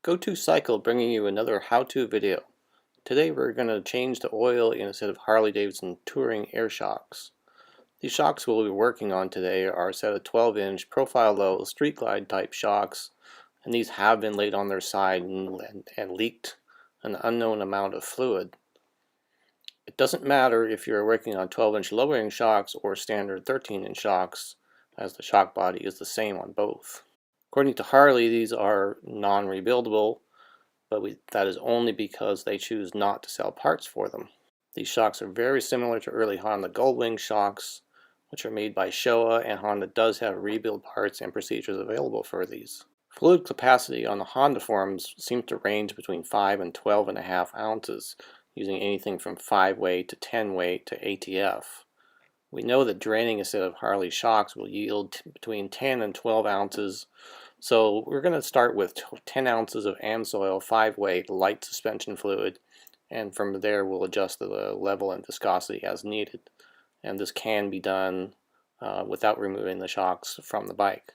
Go-To Cycle bringing you another how-to video. Today we're going to change the oil in a set of Harley-Davidson Touring air shocks. These shocks we'll be working on today are a set of 12-inch profile low street glide type shocks, and these have been laid on their side and leaked an unknown amount of fluid. It doesn't matter if you're working on 12-inch lowering shocks or standard 13-inch shocks, as the shock body is the same on both. According to Harley, these are non-rebuildable, but that is only because they choose not to sell parts for them. These shocks are very similar to early Honda Goldwing shocks, which are made by Showa, and Honda does have rebuild parts and procedures available for these. Fluid capacity on the Honda forums seems to range between 5 and 12.5 ounces, using anything from 5 weight to 10 weight to ATF. We know that draining a set of Harley shocks will yield between 10 and 12 ounces, so we're going to start with 10 ounces of AMSOIL 5 weight light suspension fluid, and from there we'll adjust the level and viscosity as needed. And this can be done without removing the shocks from the bike.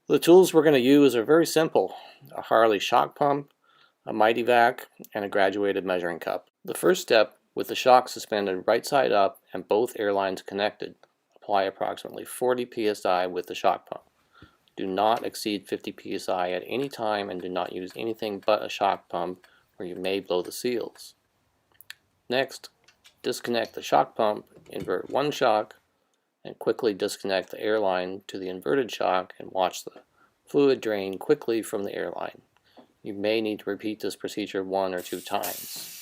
The tools we're going to use are very simple: a Harley shock pump, a Mighty Vac, and a graduated measuring cup. The first step, with the shock suspended right side up and both air lines connected, apply approximately 40 psi with the shock pump. Do not exceed 50 psi at any time, and do not use anything but a shock pump, or you may blow the seals. Next, disconnect the shock pump, invert one shock, and quickly disconnect the air line to the inverted shock, and watch the fluid drain quickly from the air line. You may need to repeat this procedure 1 or 2 times.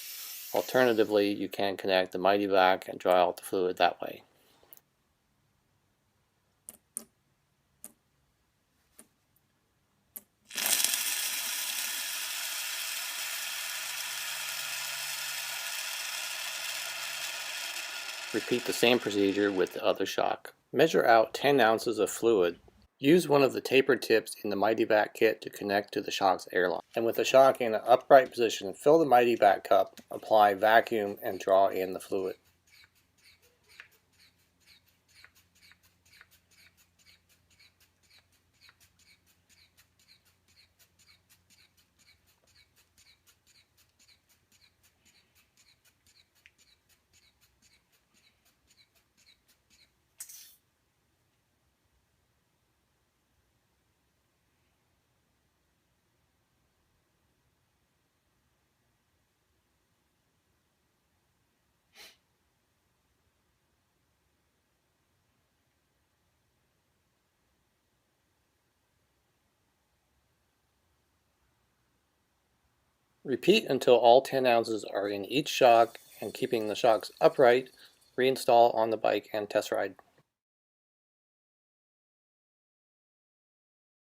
Alternatively, you can connect the Mighty Vac and draw out the fluid that way. Repeat the same procedure with the other shock. Measure out 10 ounces of fluid. Use one of the tapered tips in the Mighty Vac kit to connect to the shock's airline. And with the shock in an upright position, fill the Mighty Vac cup, apply vacuum, and draw in the fluid. Repeat until all 10 ounces are in each shock, and keeping the shocks upright, reinstall on the bike and test ride.